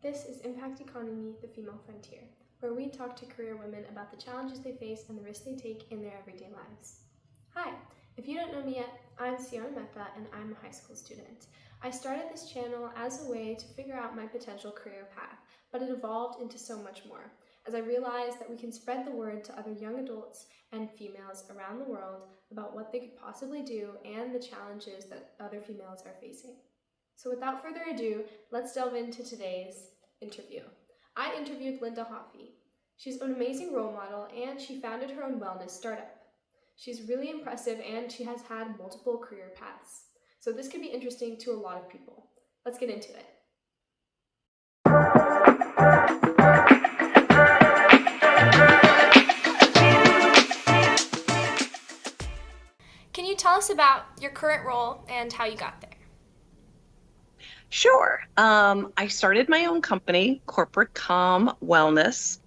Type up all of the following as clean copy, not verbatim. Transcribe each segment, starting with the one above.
This is Impact Economy, the Female Frontier, where we talk to career women about the challenges they face and the risks they take in their everyday lives. Hi, if you don't know me yet, I'm Siona Mehta and I'm a high school student. I started this channel as a way to figure out my potential career path, but it evolved into so much more, as I realized that we can spread the word to other young adults and females around the world about what they could possibly do and the challenges that other females are facing. So without further ado, let's delve into today's interview. I interviewed Linda Hoffey. She's an amazing role model and she founded her own wellness startup. She's really impressive and she has had multiple career paths. So this could be interesting to a lot of people. Let's get into it. Can you tell us about your current role and how you got there? Sure. I started my own company, Corporate Calm Wellness,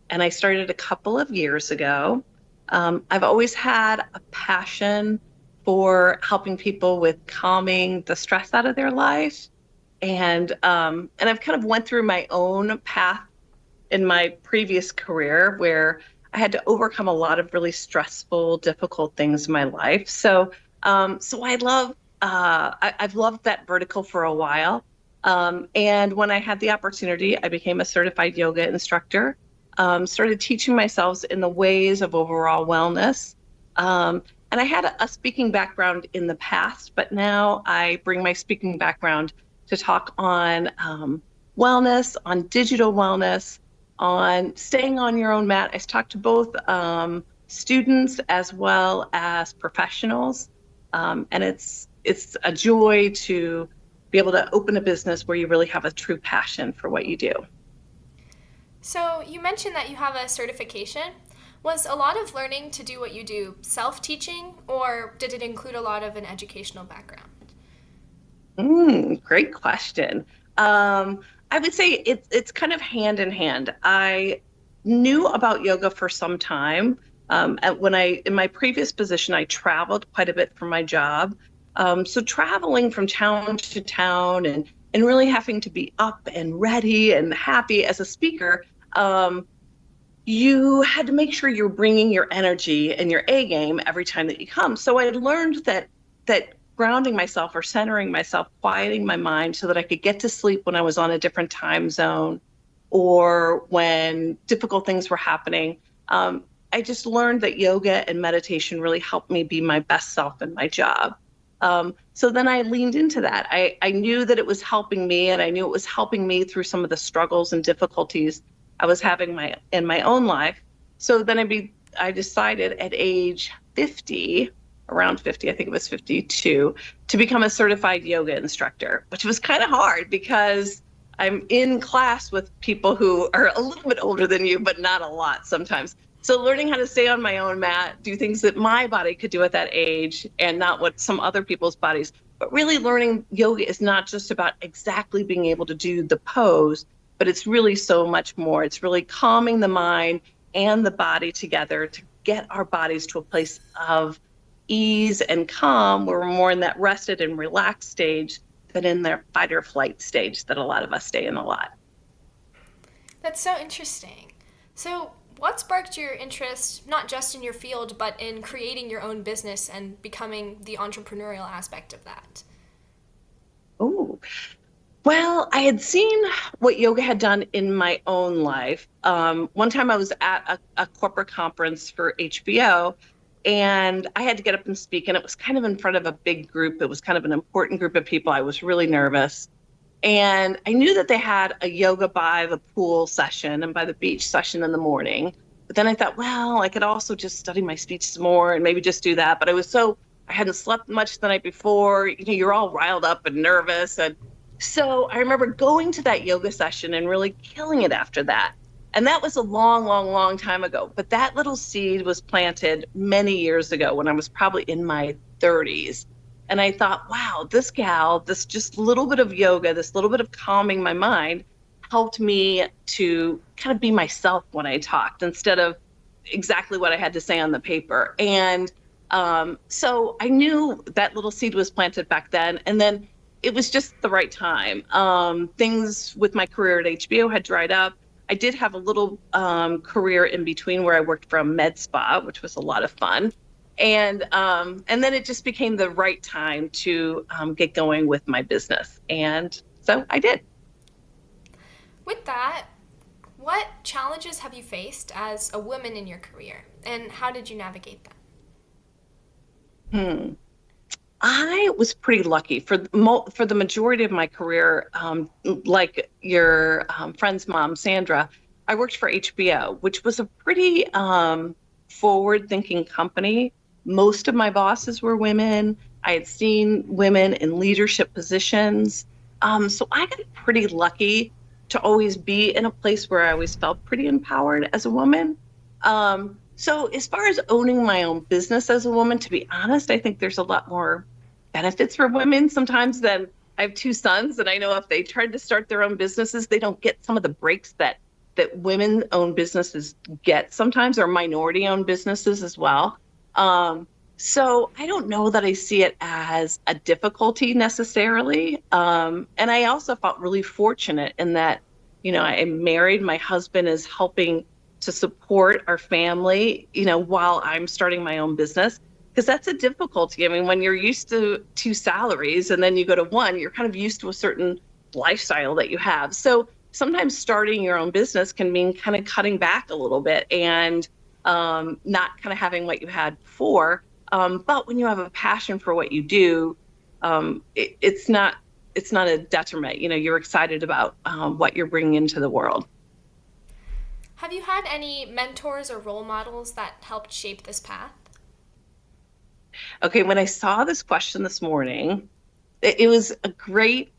and I started a couple of years ago. I've always had a passion for helping people with calming the stress out of their life. And I've kind of went through my own path in my previous career where I had to overcome a lot of really stressful, difficult things in my life. So I've loved that vertical for a while. And when I had the opportunity, I became a certified yoga instructor, started teaching myself in the ways of overall wellness. And I had a speaking background in the past, but now I bring my speaking background to talk on wellness, on digital wellness, on staying on your own mat. I talk to both students as well as professionals. And it's a joy to be able to open a business where you really have a true passion for what you do. So you mentioned that you have a certification. Was a lot of learning to do what you do self-teaching, or did it include a lot of an educational background? Great question. I would say it's kind of hand in hand. I knew about yoga for some time. In my previous position, I traveled quite a bit for my job. So traveling from town to town and really having to be up and ready and happy as a speaker, you had to make sure you're bringing your energy and your A game every time that you come. So I had learned that grounding myself or centering myself, quieting my mind so that I could get to sleep when I was on a different time zone or when difficult things were happening. I just learned that yoga and meditation really helped me be my best self in my job. So then I leaned into that. I knew that it was helping me, and I knew it was helping me through some of the struggles and difficulties I was having in my own life. So then I decided at age 50, around 50, I think it was 52, to become a certified yoga instructor, which was kind of hard because I'm in class with people who are a little bit older than you, but not a lot sometimes. So learning how to stay on my own mat, do things that my body could do at that age and not what some other people's bodies, but really learning yoga is not just about exactly being able to do the pose, but it's really so much more. It's really calming the mind and the body together to get our bodies to a place of ease and calm where we're more in that rested and relaxed stage than in the fight or flight stage that a lot of us stay in a lot. That's so interesting. So what sparked your interest, not just in your field, but in creating your own business and becoming the entrepreneurial aspect of that? Oh, well, I had seen what yoga had done in my own life. One time I was at a corporate conference for HBO, and I had to get up and speak, and it was kind of in front of a big group. It was kind of an important group of people. I was really nervous. And I knew that they had a yoga by the pool session and by the beach session in the morning. But then I thought, well, I could also just study my speech some more and maybe just do that. But I hadn't slept much the night before. You're all riled up and nervous. And so I remember going to that yoga session and really killing it after that. And that was a long, long, long time ago. But that little seed was planted many years ago when I was probably in my 30s. And I thought, wow, this gal, this just little bit of yoga, this little bit of calming my mind helped me to kind of be myself when I talked instead of exactly what I had to say on the paper. And so I knew that little seed was planted back then. And then it was just the right time. Things with my career at HBO had dried up. I did have a little career in between where I worked for a med spa, which was a lot of fun. And then it just became the right time to get going with my business. And so I did. With that, what challenges have you faced as a woman in your career, and how did you navigate them? I was pretty lucky for the majority of my career. Like your friend's mom, Sandra, I worked for HBO, which was a pretty forward-thinking company. Most of my bosses were women. I had seen women in leadership positions. So I got pretty lucky to always be in a place where I always felt pretty empowered as a woman. So as far as owning my own business as a woman, to be honest, I think there's a lot more benefits for women sometimes than I have two sons. And I know if they tried to start their own businesses, they don't get some of the breaks that women-owned businesses get sometimes, or minority-owned businesses as well. So I don't know that I see it as a difficulty necessarily. And I also felt really fortunate in that, I'm married. My husband is helping to support our family, while I'm starting my own business, because that's a difficulty. I mean, when you're used to two salaries and then you go to one, you're kind of used to a certain lifestyle that you have. So sometimes starting your own business can mean kind of cutting back a little bit and not kind of having what you had before. But when you have a passion for what you do, it's not a detriment. You're excited about what you're bringing into the world. Have you had any mentors or role models that helped shape this path? Okay, when I saw this question this morning, it was a great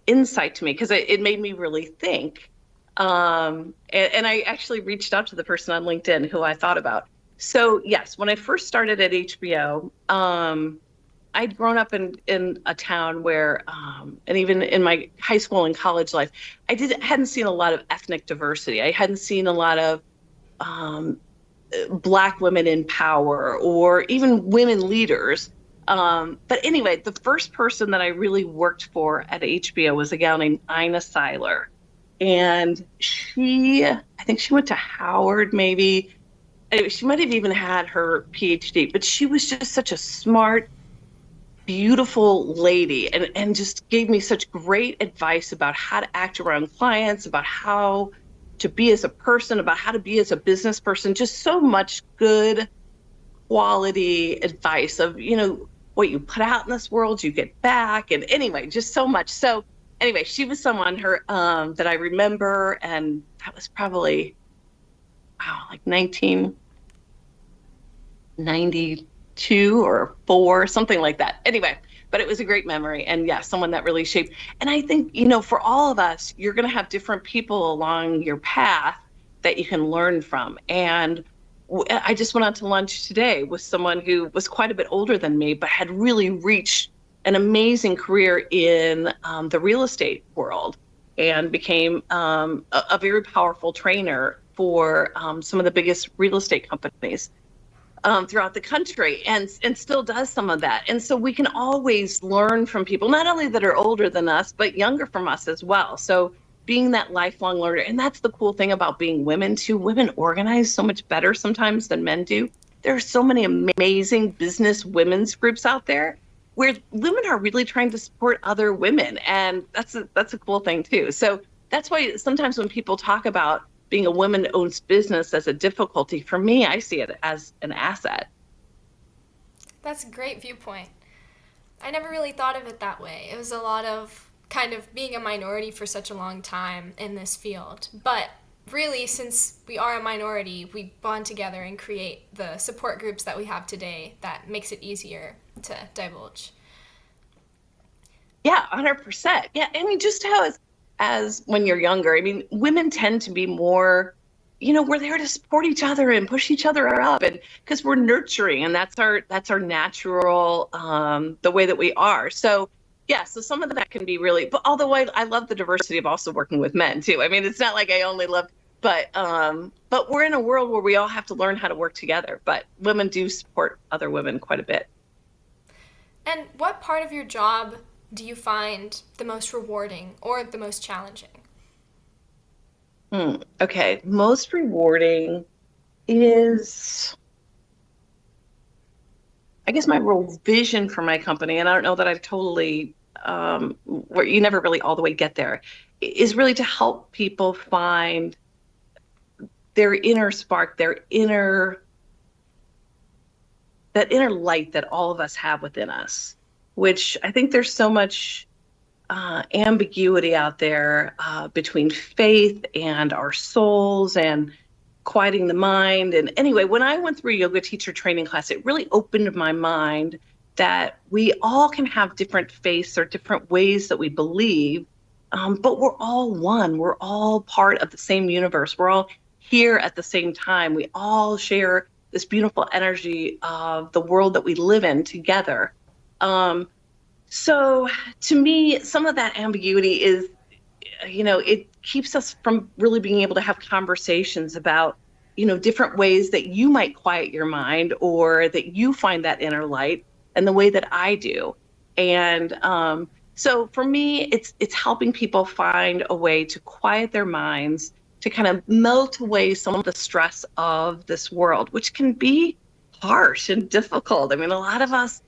insight to me, because it made me really think. And I actually reached out to the person on LinkedIn who I thought about. So yes, when I first started at HBO, I'd grown up in a town where, and even in my high school and college life, hadn't seen a lot of ethnic diversity. I hadn't seen a lot of Black women in power, or even women leaders. But anyway, the first person that I really worked for at HBO was a gal named Ina Seiler. And I think she went to Howard, maybe. She might have even had her PhD, but she was just such a smart, beautiful lady, and just gave me such great advice about how to act around clients, about how to be as a person, about how to be as a business person, just so much good quality advice of, what you put out in this world, you get back. And anyway, just so much. So anyway, she was someone that I remember, and that was probably, like 1992 or 4, something like that. Anyway, but it was a great memory. And yeah, someone that really shaped. And I think, for all of us, you're going to have different people along your path that you can learn from. And I just went out to lunch today with someone who was quite a bit older than me, but had really reached an amazing career in the real estate world, and became a very powerful trainer for some of the biggest real estate companies throughout the country, and still does some of that. And so we can always learn from people, not only that are older than us, but younger from us as well. So being that lifelong learner. And that's the cool thing about being women too. Women organize so much better sometimes than men do. There are so many amazing business women's groups out there where women are really trying to support other women. And that's a cool thing too. So that's why sometimes when people talk about being a woman-owned business as a difficulty, for me, I see it as an asset. That's a great viewpoint. I never really thought of it that way. It was a lot of kind of being a minority for such a long time in this field. But really, since we are a minority, we bond together and create the support groups that we have today that makes it easier to divulge. Yeah, 100%. Yeah, I mean, just how as when you're younger, I mean, women tend to be more, we're there to support each other and push each other up, and because we're nurturing, and that's our natural, the way that we are. So yeah, so some of that can be really, but although I love the diversity of also working with men too. I mean, it's not like I only love, but we're in a world where we all have to learn how to work together. But women do support other women quite a bit. And what part of your job do you find the most rewarding or the most challenging? Okay, most rewarding is, I guess, my real vision for my company, and I don't know that I've totally, where you never really all the way get there, is really to help people find their inner spark, that inner light that all of us have within us, which I think there's so much ambiguity out there between faith and our souls and quieting the mind. And anyway, when I went through a yoga teacher training class, it really opened my mind that we all can have different faiths or different ways that we believe, but we're all one. We're all part of the same universe. We're all here at the same time. We all share this beautiful energy of the world that we live in together. So to me, some of that ambiguity is, it keeps us from really being able to have conversations about, different ways that you might quiet your mind or that you find that inner light and the way that I do. And so for me, it's helping people find a way to quiet their minds, to kind of melt away some of the stress of this world, which can be harsh and difficult. I mean, a lot of us,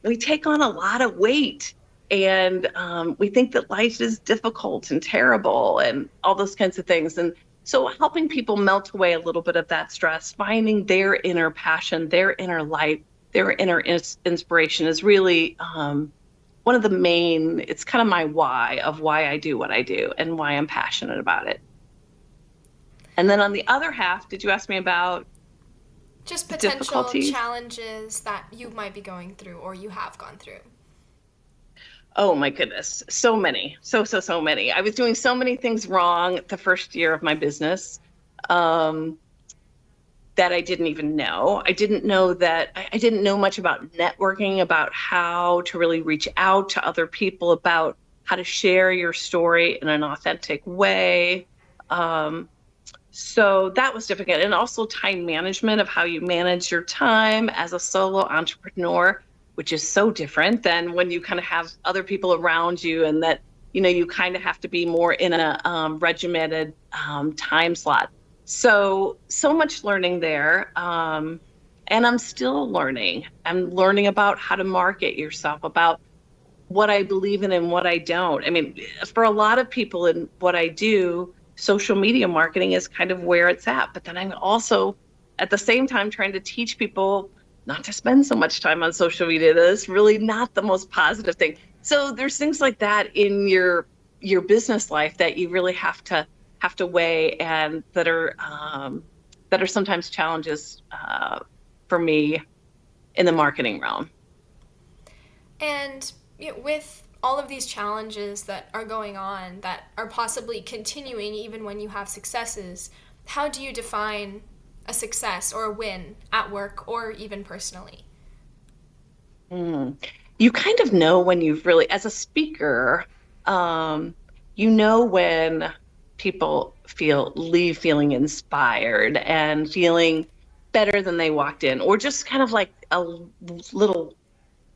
we take on a lot of weight, and we think that life is difficult and terrible and all those kinds of things. And so helping people melt away a little bit of that stress, finding their inner passion, their inner light, their inner inspiration is really one of the main, it's kind of my why of why I do what I do and why I'm passionate about it. And then on the other half, did you ask me about just potential challenges that you might be going through or you have gone through? Oh my goodness, so many, so many. I was doing so many things wrong the first year of my business that I didn't even know. I didn't know much about networking, about how to really reach out to other people, about how to share your story in an authentic way. So that was difficult. And also time management, of how you manage your time as a solo entrepreneur, which is so different than when you kind of have other people around you, and that, you kind of have to be more in a regimented time slot. So much learning there. And I'm still learning. I'm learning about how to market yourself, about what I believe in and what I don't. I mean, for a lot of people in what I do, social media marketing is kind of where it's at. But then I'm also at the same time trying to teach people not to spend so much time on social media. That's really not the most positive thing. So there's things like that in your business life that you really have to weigh, and that are sometimes challenges for me in the marketing realm. And with all of these challenges that are going on, that are possibly continuing even when you have successes, how do you define a success or a win at work or even personally? You kind of know when you've really, as a speaker, when people leave feeling inspired and feeling better than they walked in, or just kind of like a little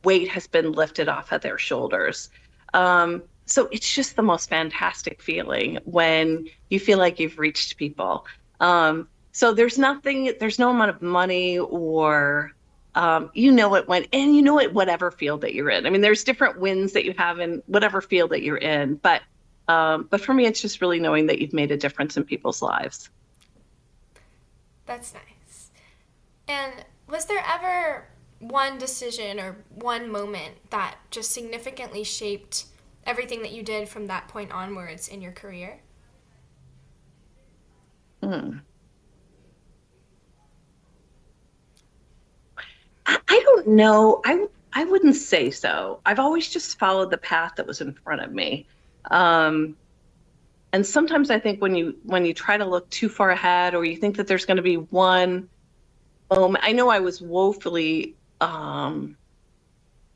weight has been lifted off of their shoulders. So it's just the most fantastic feeling when you feel like you've reached people. So there's no amount of money or, whatever field that you're in. I mean, there's different wins that you have in whatever field that you're in, but for me, it's just really knowing that you've made a difference in people's lives. That's nice. And was there ever one decision or one moment that just significantly shaped everything that you did from that point onwards in your career? I don't know. I wouldn't say so. I've always just followed the path that was in front of me. And sometimes I think when you try to look too far ahead, or you think that there's going to be one moment. I know I was woefully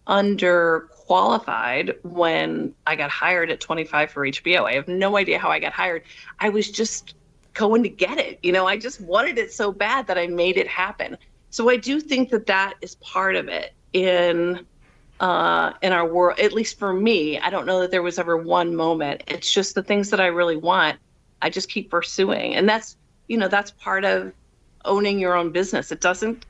underqualified when I got hired at 25 for HBO. I have no idea how I got hired. I was just going to get it. I just wanted it so bad that I made it happen. So I do think that is part of it, in in our world, at least for me. I don't know that there was ever one moment. It's just the things that I really want, I just keep pursuing. And that's, that's part of owning your own business. It doesn't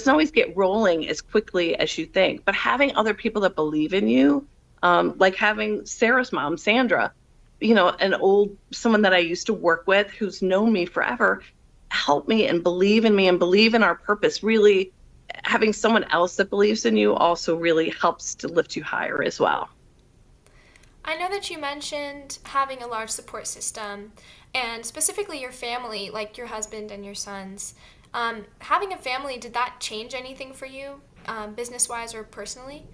always get rolling as quickly as you think, but having other people that believe in you, like having Sarah's mom, Sandra, someone that I used to work with who's known me forever, help me and believe in me and believe in our purpose. Really, having someone else that believes in you also really helps to lift you higher as well. I know that you mentioned having a large support system and specifically your family, like your husband and your sons. Having a family, did that change anything for you, business-wise or personally?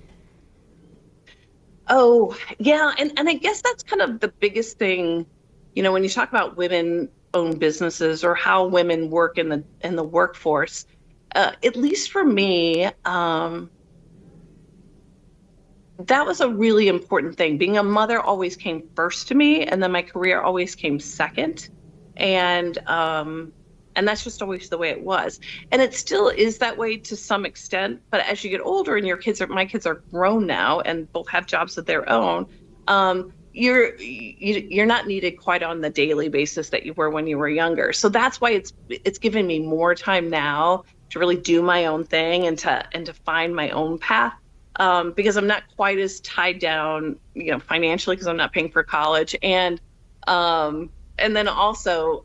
Oh, yeah. And I guess that's kind of the biggest thing, when you talk about women-owned businesses or how women work in the workforce, at least for me, that was a really important thing. Being a mother always came first to me, and then my career always came second. And that's just always the way it was. And it still is that way to some extent. But as you get older and my kids are grown now and both have jobs of their own, you're not needed quite on the daily basis that you were when you were younger. So that's why it's given me more time now to really do my own thing and to find my own path. Because I'm not quite as tied down, financially, because I'm not paying for college. And then also,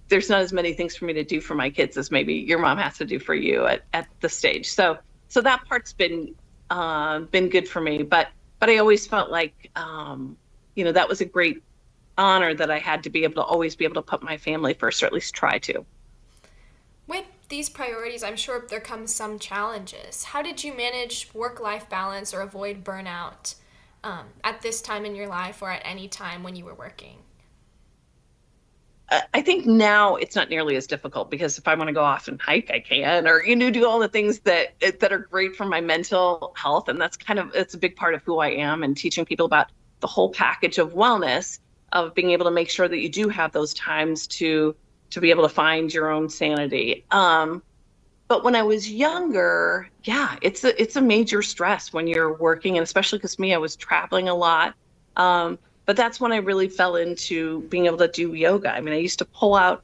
there's not as many things for me to do for my kids as maybe your mom has to do for you at the stage. So that part's been good for me. But I always felt like, that was a great honor that I had to be able to always be able to put my family first, or at least try to. With these priorities, I'm sure there comes some challenges. How did you manage work-life balance or avoid burnout at this time in your life or at any time when you were working? I think now it's not nearly as difficult, because if I want to go off and hike, I can, or do all the things that are great for my mental health, and it's a big part of who I am, and teaching people about the whole package of wellness, of being able to make sure that you do have those times to be able to find your own sanity. But when I was younger, yeah, it's a major stress when you're working, and especially because I was traveling a lot. But that's when I really fell into being able to do yoga. I used to pull out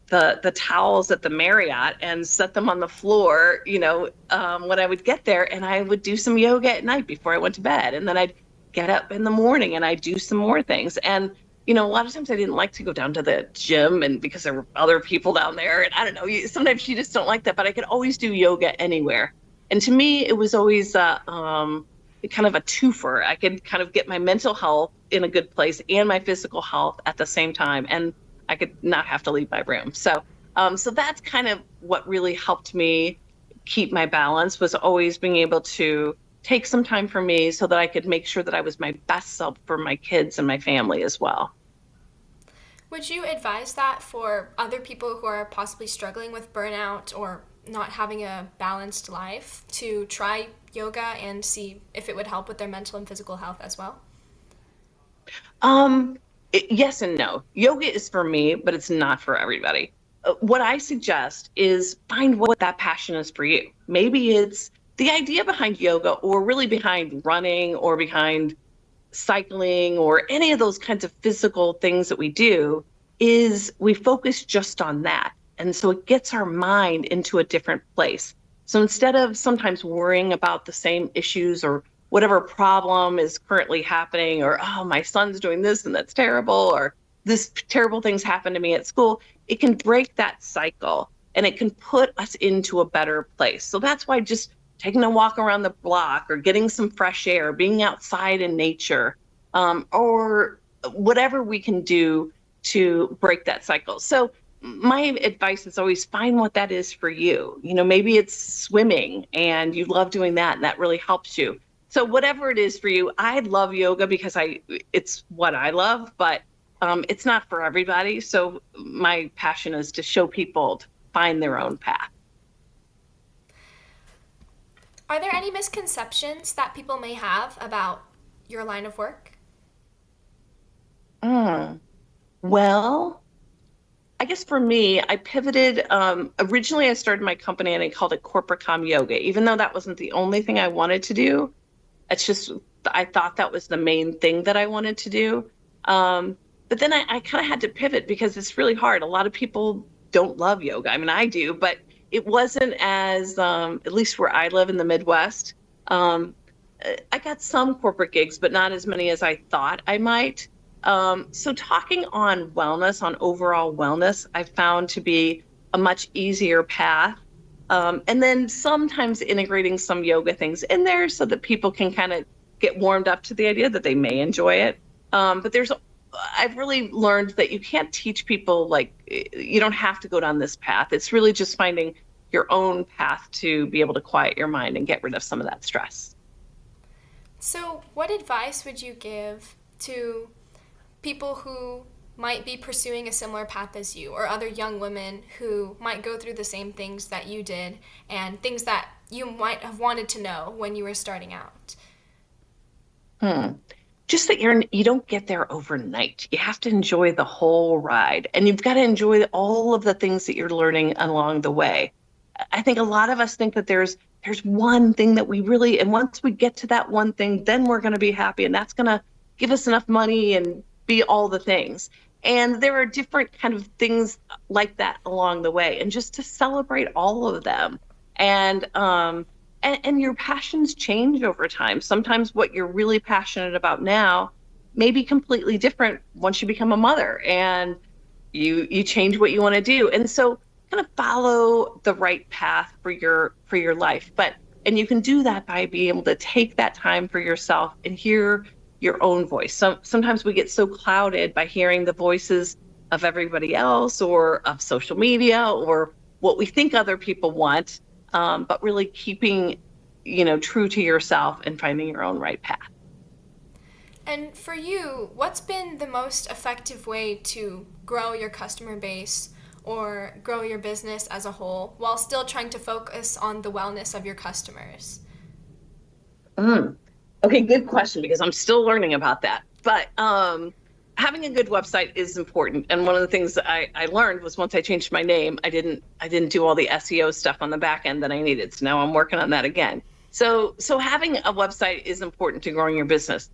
the towels at the Marriott and set them on the floor, when I would get there, and I would do some yoga at night before I went to bed. And then I'd get up in the morning and I'd do some more things. And, a lot of times I didn't like to go down to the gym, and because there were other people down there, and I don't know, sometimes you just don't like that, but I could always do yoga anywhere. And to me, it was always kind of a twofer. I could kind of get my mental health in a good place and my physical health at the same time, and I could not have to leave my room. So that's kind of what really helped me keep my balance, was always being able to take some time for me so that I could make sure that I was my best self for my kids and my family as well. Would you advise that for other people who are possibly struggling with burnout or not having a balanced life, to try yoga and see if it would help with their mental and physical health as well? Yes and no. Yoga is for me, but it's not for everybody. What I suggest is find what that passion is for you. Maybe it's the idea behind yoga, or really behind running, or behind cycling, or any of those kinds of physical things that we do, is we focus just on that. And so it gets our mind into a different place. So instead of sometimes worrying about the same issues or whatever problem is currently happening, or, oh, my son's doing this and that's terrible, or this terrible thing's happened to me at school, it can break that cycle and it can put us into a better place. So that's why just taking a walk around the block, or getting some fresh air, being outside in nature, or whatever we can do to break that cycle. So my advice is always find what that is for you. Maybe it's swimming and you love doing that, and that really helps you. So whatever it is for you, I love yoga because it's what I love, but it's not for everybody. So my passion is to show people to find their own path. Are there any misconceptions that people may have about your line of work? Well, I guess for me, I pivoted. Originally, I started my company and I called it Corporate Com Yoga, even though that wasn't the only thing I wanted to do. It's just, I thought that was the main thing that I wanted to do. But then I kind of had to pivot because it's really hard. A lot of people don't love yoga. I mean, I do, but it wasn't as, at least where I live in the Midwest. I got some corporate gigs, but not as many as I thought I might. So talking on wellness, on overall wellness, I found to be a much easier path. And then sometimes integrating some yoga things in there so that people can kind of get warmed up to the idea that they may enjoy it. But I've really learned that you can't teach people, like, you don't have to go down this path. It's really just finding your own path to be able to quiet your mind and get rid of some of that stress. So what advice would you give to people who might be pursuing a similar path as you, or other young women who might go through the same things that you did and things that you might have wanted to know when you were starting out? Just that you don't get there overnight. You have to enjoy the whole ride, and you've got to enjoy all of the things that you're learning along the way. I think a lot of us think that there's one thing that we really, and once we get to that one thing, then we're going to be happy, and that's going to give us enough money and be all the things. And there are different kind of things like that along the way, and just to celebrate all of them. And your passions change over time. Sometimes what you're really passionate about now may be completely different once you become a mother, and you change what you want to do. And so kind of follow the right path for your life. And you can do that by being able to take that time for yourself and hear your own voice. Sometimes we get so clouded by hearing the voices of everybody else, or of social media, or what we think other people want, but really keeping, true to yourself and finding your own right path. And for you, what's been the most effective way to grow your customer base or grow your business as a whole while still trying to focus on the wellness of your customers? Okay, good question, because I'm still learning about that. But having a good website is important. And one of the things that I learned was, once I changed my name, I didn't do all the SEO stuff on the back end that I needed. So now I'm working on that again. So having a website is important to growing your business.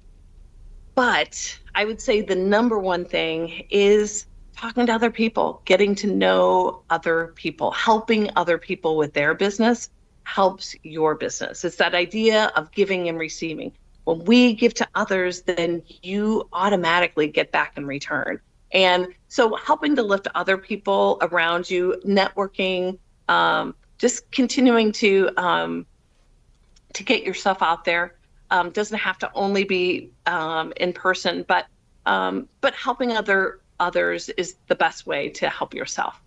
But I would say the number one thing is talking to other people, getting to know other people, helping other people with their business helps your business. It's that idea of giving and receiving. When we give to others, then you automatically get back in return. And so helping to lift other people around you, networking, just continuing to get yourself out there. Doesn't have to only be in person, but helping others is the best way to help yourself.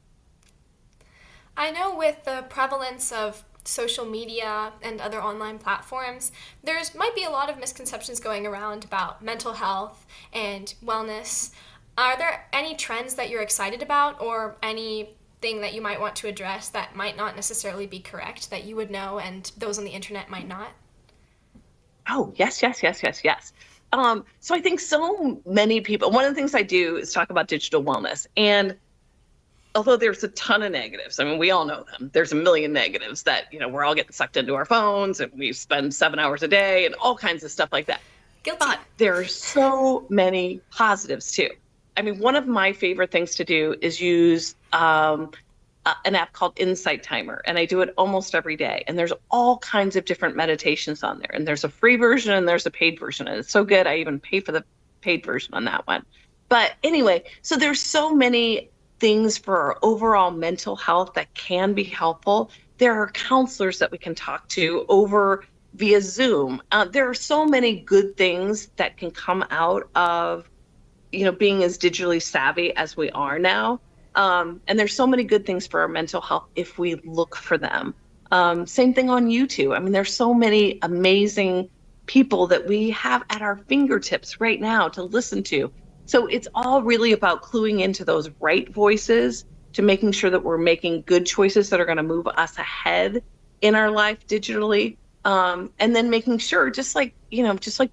I know with the prevalence of social media and other online platforms, might be a lot of misconceptions going around about mental health and wellness. Are there any trends that you're excited about, or anything that you might want to address that might not necessarily be correct, that you would know and those on the internet might not? Oh, yes. So I think so many people, one of the things I do is talk about digital wellness. And although there's a ton of negatives, I mean, we all know them. There's a million negatives that, we're all getting sucked into our phones, and we spend 7 hours a day and all kinds of stuff like that. Guilty. But there are so many positives too. I mean, one of my favorite things to do is use an app called Insight Timer, and I do it almost every day. And there's all kinds of different meditations on there. And there's a free version and there's a paid version. And it's so good, I even pay for the paid version on that one. But anyway, so there's so many things for our overall mental health that can be helpful. There are counselors that we can talk to over via Zoom. There are so many good things that can come out of, being as digitally savvy as we are now. And there's so many good things for our mental health if we look for them. Same thing on YouTube. I mean, there's so many amazing people that we have at our fingertips right now to listen to. So it's all really about cluing into those right voices, to making sure that we're making good choices that are going to move us ahead in our life digitally. And then making sure, just like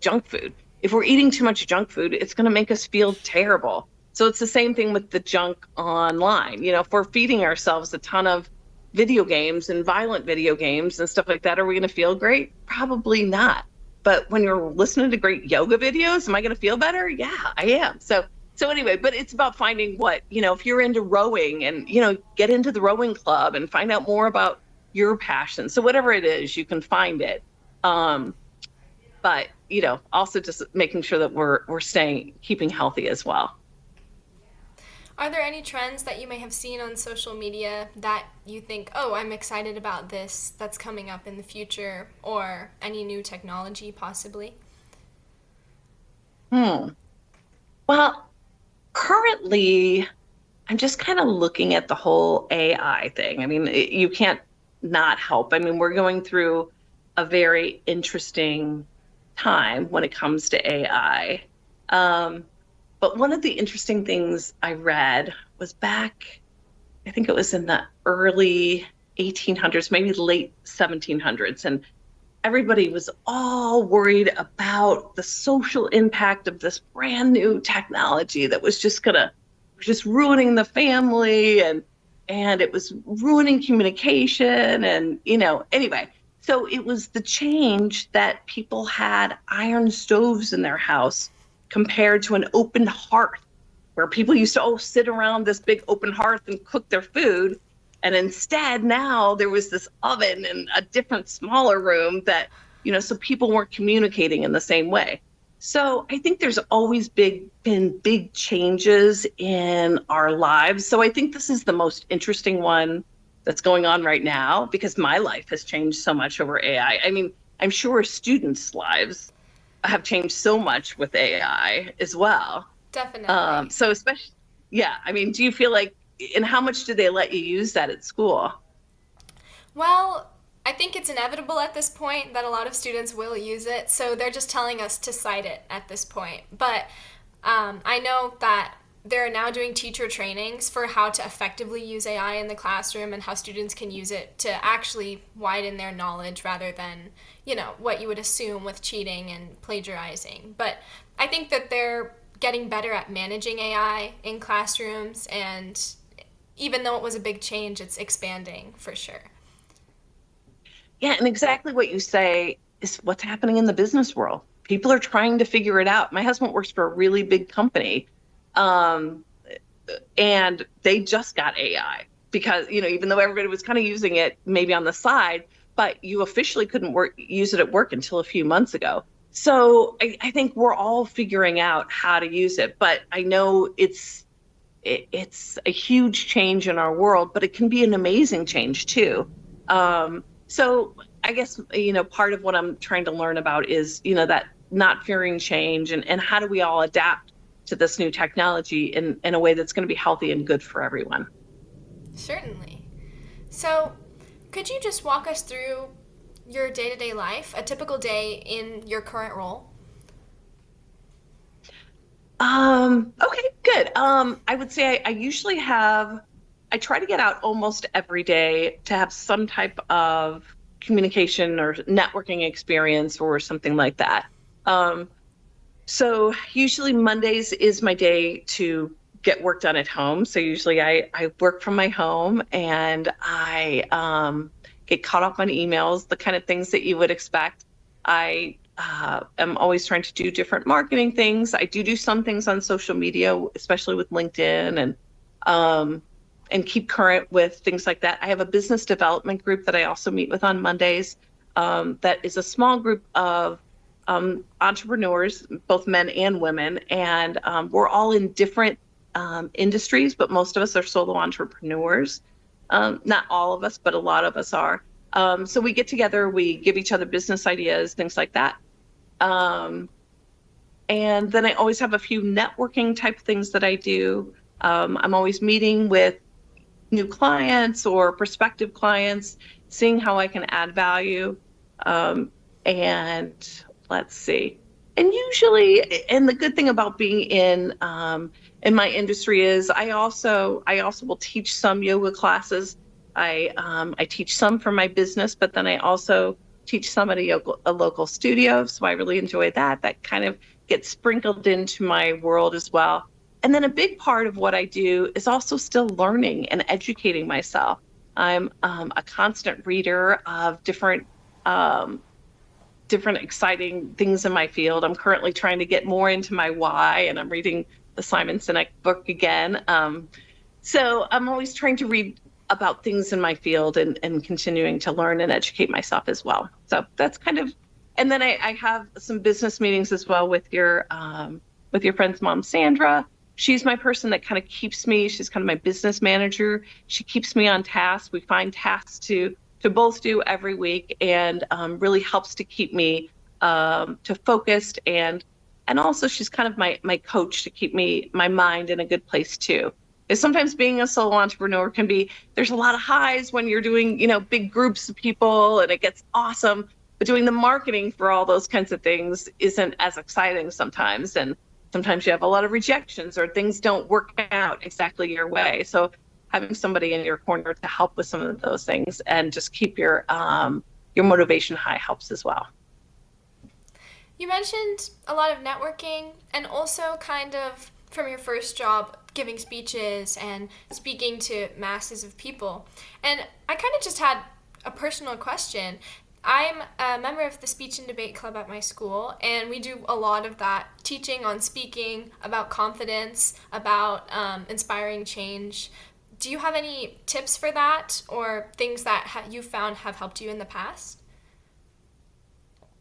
junk food, if we're eating too much junk food, it's going to make us feel terrible. So it's the same thing with the junk online. If we're feeding ourselves a ton of video games and violent video games and stuff like that, are we going to feel great? Probably not. but when you're listening to great yoga videos, am I going to feel better? Yeah, I am. So anyway, but it's about finding what, if you're into rowing and, get into the rowing club and find out more about your passion. So whatever it is, you can find it. But, also just making sure that we're keeping healthy as well. Are there any trends that you may have seen on social media that you think, oh, I'm excited about this, that's coming up in the future, or any new technology possibly? Well, currently, I'm just kind of looking at the whole AI thing. I mean, you can't not help. I mean, we're going through a very interesting time when it comes to AI. But one of the interesting things I read was back, I think it was in the early 1800s, maybe late 1700s. And everybody was all worried about the social impact of this brand new technology that was just ruining the family, and it was ruining communication. And, anyway, so it was the change that people had iron stoves in their house compared to an open hearth, where people used to sit around this big open hearth and cook their food. And instead, now there was this oven in a different, smaller room that, so people weren't communicating in the same way. So I think there's always been big changes in our lives. So I think this is the most interesting one that's going on right now, because my life has changed so much over AI. I mean, I'm sure students' lives have changed so much with AI as well. Definitely. So especially, yeah, I mean, do you feel like, and how much do they let you use that at school? Well, I think it's inevitable at this point that a lot of students will use it, so they're just telling us to cite it at this point. But I know that they're now doing teacher trainings for how to effectively use AI in the classroom and how students can use it to actually widen their knowledge rather than, what you would assume with cheating and plagiarizing. But I think that they're getting better at managing AI in classrooms, and even though it was a big change, it's expanding for sure. Yeah, and exactly what you say is what's happening in the business world. People are trying to figure it out. My husband works for a really big company, and they just got AI because, even though everybody was kind of using it maybe on the side, but you officially couldn't use it at work until a few months ago. So I think we're all figuring out how to use it, but I know it's a huge change in our world, but it can be an amazing change too. So I guess, part of what I'm trying to learn about is, that not fearing change, and how do we all adapt to this new technology in a way that's going to be healthy and good for everyone. Certainly. So could you just walk us through your day-to-day life, a typical day in your current role? Okay, good. I would say I usually I try to get out almost every day to have some type of communication or networking experience or something like that. So usually Mondays is my day to get work done at home. So usually I work from my home, and I get caught up on emails, the kind of things that you would expect. I am always trying to do different marketing things. I do some things on social media, especially with LinkedIn, and keep current with things like that. I have a business development group that I also meet with on Mondays. That is a small group of entrepreneurs, both men and women, and we're all in different industries, but most of us are solo entrepreneurs. Not all of us, but a lot of us are. So we get together, we give each other business ideas, things like that. And then I always have a few networking type things that I do. I'm always meeting with new clients or prospective clients, seeing how I can add value. And let's see. And usually, and the good thing about being in my industry is I also will teach some yoga classes. I teach some for my business, but then I also teach some at a local studio. So I really enjoy that. That kind of gets sprinkled into my world as well. And then a big part of what I do is also still learning and educating myself. I'm a constant reader of different different exciting things in my field. I'm currently trying to get more into my why, and I'm reading the Simon Sinek book again. So I'm always trying to read about things in my field and continuing to learn and educate myself as well. So that's kind of, and then I have some business meetings as well with your friend's mom, Sandra. She's my person that kind of keeps me, she's kind of my business manager. She keeps me on task. We find tasks to both do every week, and really helps to keep me to focused, and also she's kind of my coach to keep my mind in a good place too. Is sometimes being a solo entrepreneur can be, there's a lot of highs when you're doing, big groups of people and it gets awesome, but doing the marketing for all those kinds of things isn't as exciting sometimes. And sometimes you have a lot of rejections or things don't work out exactly your way. So having somebody in your corner to help with some of those things and just keep your motivation high helps as well. You mentioned a lot of networking and also kind of from your first job giving speeches and speaking to masses of people. And I kind of just had a personal question. I'm a member of the speech and debate club at my school, and we do a lot of that teaching on speaking, about confidence, about inspiring change. Do you have any tips for that or things that you found have helped you in the past?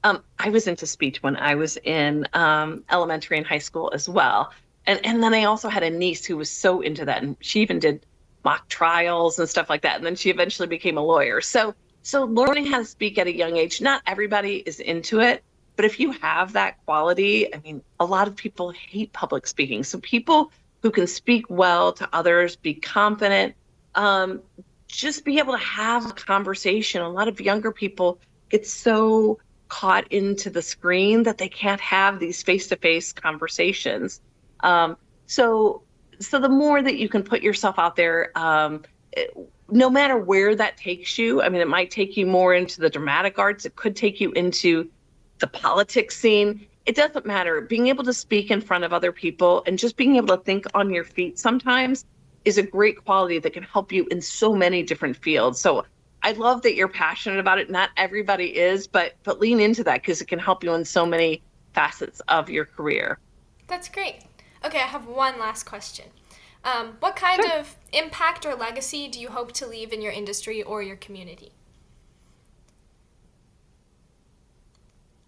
I was into speech when I was in elementary and high school as well. And then I also had a niece who was so into that, and she even did mock trials and stuff like that. And then she eventually became a lawyer. So learning how to speak at a young age, not everybody is into it, but if you have that quality, I mean, a lot of people hate public speaking. So people who can speak well to others, be confident, just be able to have a conversation. A lot of younger people get so caught into the screen that they can't have these face-to-face conversations. So the more that you can put yourself out there, no matter where that takes you, I mean, it might take you more into the dramatic arts. It could take you into the politics scene. It doesn't matter. Being able to speak in front of other people and just being able to think on your feet sometimes is a great quality that can help you in so many different fields. So I love that you're passionate about it. Not everybody is, but lean into that because it can help you in so many facets of your career. That's great. Okay, I have one last question. What kind of impact or legacy do you hope to leave in your industry or your community?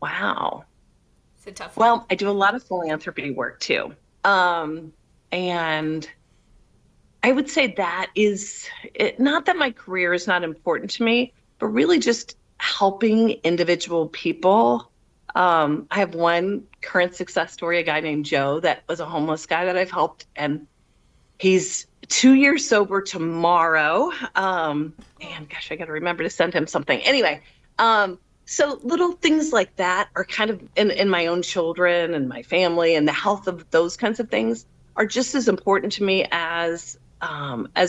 Wow. It's a tough one. Well, I do a lot of philanthropy work too. And I would say that is not that my career is not important to me, but really just helping individual people. I have one current success story, a guy named Joe that was a homeless guy that I've helped, and he's 2 years sober tomorrow. And gosh, I got to remember to send him something. Anyway, so little things like that are kind of in my own children and my family, and the health of those kinds of things are just as important to me as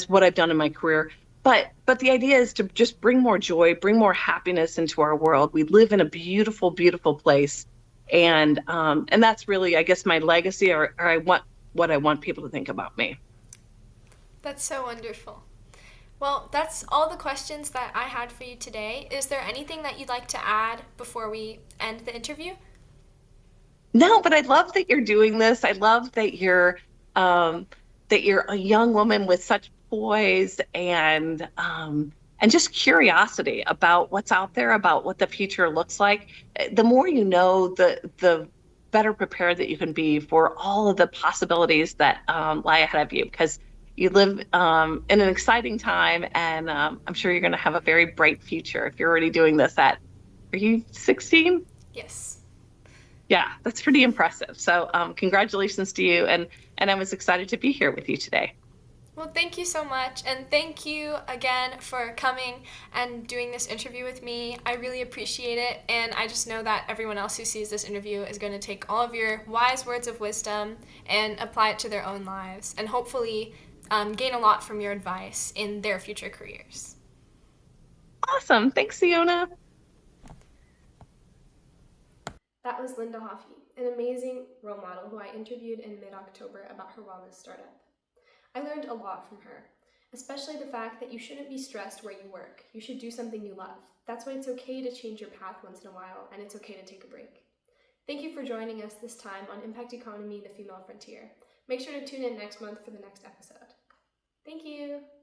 what I've done in my career. But the idea is to just bring more joy, bring more happiness into our world. We live in a beautiful, beautiful place. And that's really, I guess, my legacy, or what I want people to think about me. That's so wonderful. Well, that's all the questions that I had for you today. Is there anything that you'd like to add before we end the interview? No, but I love that you're doing this. I love that you're a young woman with such poise and just curiosity about what's out there, about what the future looks like. The more you know, the better prepared that you can be for all of the possibilities that lie ahead of you, because you live in an exciting time, and I'm sure you're going to have a very bright future if you're already doing this are you 16? Yes. Yeah, that's pretty impressive. So congratulations to you. And I was excited to be here with you today. Well, thank you so much. And thank you again for coming and doing this interview with me. I really appreciate it. And I just know that everyone else who sees this interview is going to take all of your wise words of wisdom and apply it to their own lives, and hopefully gain a lot from your advice in their future careers. Awesome. Thanks, Siona. That was Linda Hoffey, an amazing role model who I interviewed in mid-October about her wellness startup. I learned a lot from her, especially the fact that you shouldn't be stressed where you work. You should do something you love. That's why it's okay to change your path once in a while, and it's okay to take a break. Thank you for joining us this time on Impact Economy, the Female Frontier. Make sure to tune in next month for the next episode. Thank you!